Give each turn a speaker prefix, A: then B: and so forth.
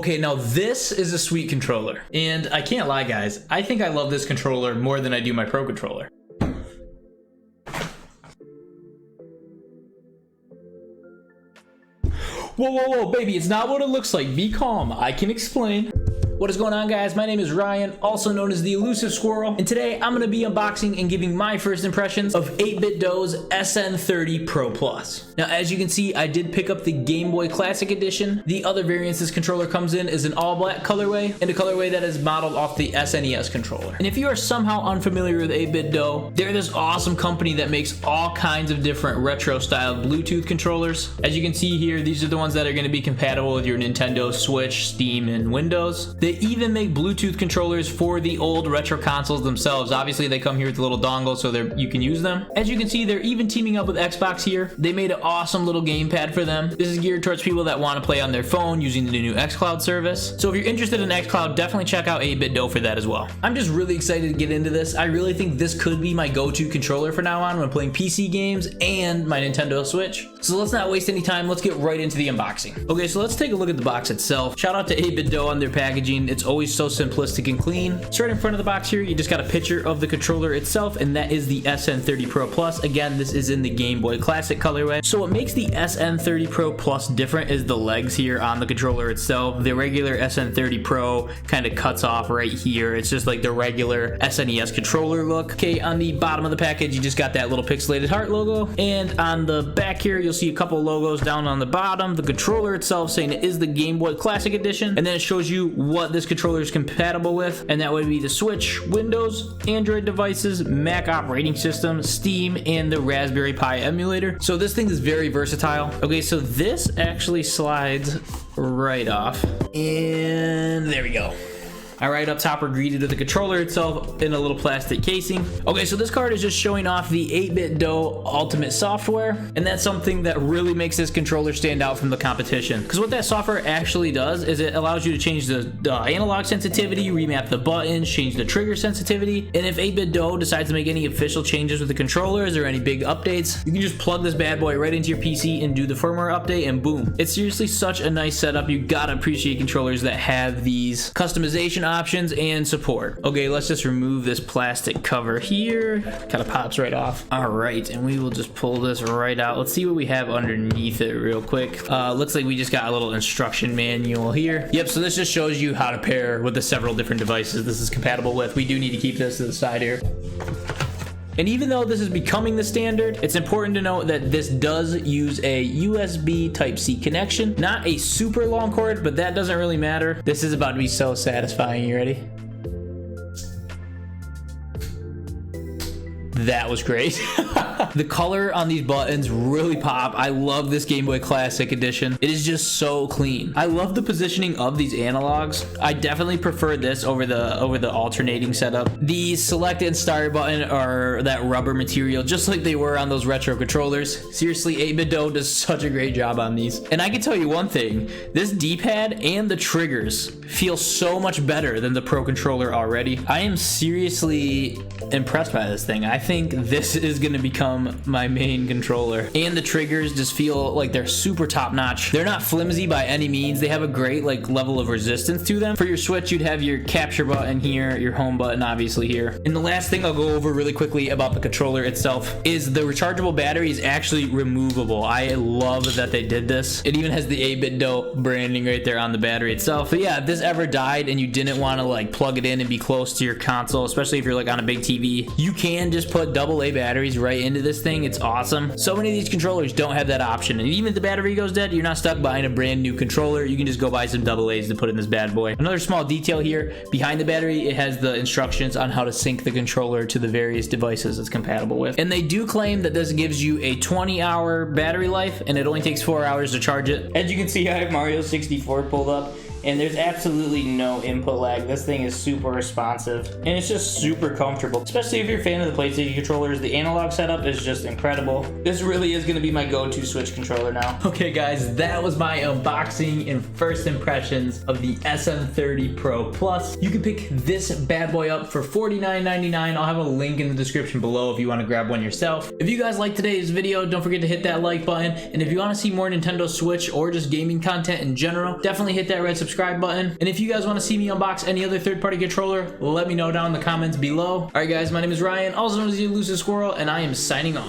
A: Okay, now this is a sweet controller. And I can't lie, guys. I think I love this controller more than I do my Pro controller. Whoa, whoa, whoa, baby, it's not what it looks like. Be calm. I can explain. What is going on, guys? My name is Ryan, also known as the Elusive Squirrel, and today I'm going to be unboxing and giving my first impressions of 8bitdo's SN30 Pro Plus. Now, as you can see, I did pick up the Game Boy Classic Edition. The other variants this controller comes in is an all-black colorway, and a colorway that is modeled off the SNES controller. And if you are somehow unfamiliar with 8bitdo, they're this awesome company that makes all kinds of different retro-styled Bluetooth controllers. As you can see here, these are the ones that are going to be compatible with your Nintendo Switch, Steam, and Windows. They even make Bluetooth controllers for the old retro consoles themselves. Obviously, they come here with a little dongle so you can use them. As you can see, they're even teaming up with Xbox here. They made an awesome little gamepad for them. This is geared towards people that want to play on their phone using the new xCloud service. So if you're interested in xCloud, definitely check out 8bitdo for that as well. I'm just really excited to get into this. I really think this could be my go-to controller for now on when playing PC games and my Nintendo Switch. So let's not waste any time. Let's get right into the unboxing. Okay, so let's take a look at the box itself. Shout out to 8bitdo on their packaging. It's always so simplistic and clean. So right in front of the box here, you just got a picture of the controller itself, and that is the SN30 Pro Plus. Again, this is in the Game Boy Classic colorway. So what makes the SN30 Pro Plus different is the legs here on the controller itself. The regular SN30 Pro kind of cuts off right here. It's just like the regular SNES controller look. Okay, on the bottom of the package, you just got that little pixelated heart logo. And on the back here, you'll see a couple logos down on the bottom. The controller itself saying it is the Game Boy Classic Edition. And then it shows you what this controller is compatible with, and that would be the Switch, Windows, Android devices, Mac operating system, Steam, and the Raspberry Pi emulator. So this thing is very versatile. Okay, so this actually slides right off, and there we go. All right, up top we're greeted with the controller itself in a little plastic casing. Okay, so this card is just showing off the 8bitdo Ultimate software, and that's something that really makes this controller stand out from the competition. Because what that software actually does is it allows you to change the analog sensitivity, remap the buttons, change the trigger sensitivity, and if 8bitdo decides to make any official changes with the controllers or any big updates, you can just plug this bad boy right into your PC and do the firmware update, and boom. It's seriously such a nice setup. You gotta appreciate controllers that have these customization options and support. Okay, let's just remove this plastic cover here. Kind of pops right off. All right, and we will just pull this right out. Let's see what we have underneath it real quick. Looks like we just got a little instruction manual here. Yep, so this just shows you how to pair with the several different devices this is compatible with. We do need to keep this to the side here. And even though this is becoming the standard, it's important to note that this does use a USB Type-C connection. Not a super long cord, but that doesn't really matter. This is about to be so satisfying. You ready? That was great. The color on these buttons really pop. I love this Game Boy Classic Edition. It is just so clean. I love the positioning of these analogs. I definitely prefer this over the alternating setup. The select and start button are that rubber material, just like they were on those retro controllers. Seriously, 8bitdo does such a great job on these. And I can tell you one thing, this D-pad and the triggers feel so much better than the Pro controller already. I am seriously impressed by this thing. I think this is going to become my main controller, and the triggers just feel like they're super top notch. They're not flimsy by any means. They have a great level of resistance to them. For your Switch, you'd have your capture button here, your home button obviously here. And the last thing I'll go over really quickly about the controller itself is the rechargeable battery is actually removable. I love that they did this. It even has the 8bitdo branding right there on the battery itself. But yeah, if this ever died and you didn't want to plug it in and be close to your console, especially if you're on a big TV, you can just put AA batteries right into this thing. It's awesome. So many of these controllers don't have that option, and even if the battery goes dead, you're not stuck buying a brand new controller. You can just go buy some AA's to put in this bad boy. Another small detail here, behind the battery, it has the instructions on how to sync the controller to the various devices it's compatible with. And they do claim that this gives you a 20-hour battery life, and it only takes 4 hours to charge it. As you can see, I have Mario 64 pulled up, and there's absolutely no input lag. This thing is super responsive, and it's just super comfortable, especially if you're a fan of the PlayStation controllers. The analog setup is just incredible. This really is going to be my go-to Switch controller now. Okay guys, that was my unboxing and first impressions of the SN30 Pro Plus. You can pick this bad boy up for $49.99. I'll have a link in the description below if you want to grab one yourself. If you guys liked today's video, don't forget to hit that like button, and if you want to see more Nintendo Switch or just gaming content in general, definitely hit that red subscribe subscribe button. And if you guys want to see me unbox any other third-party controller, let me know down in the comments below. All right, guys, my name is Ryan, also known as the Elusive Squirrel, and I am signing off.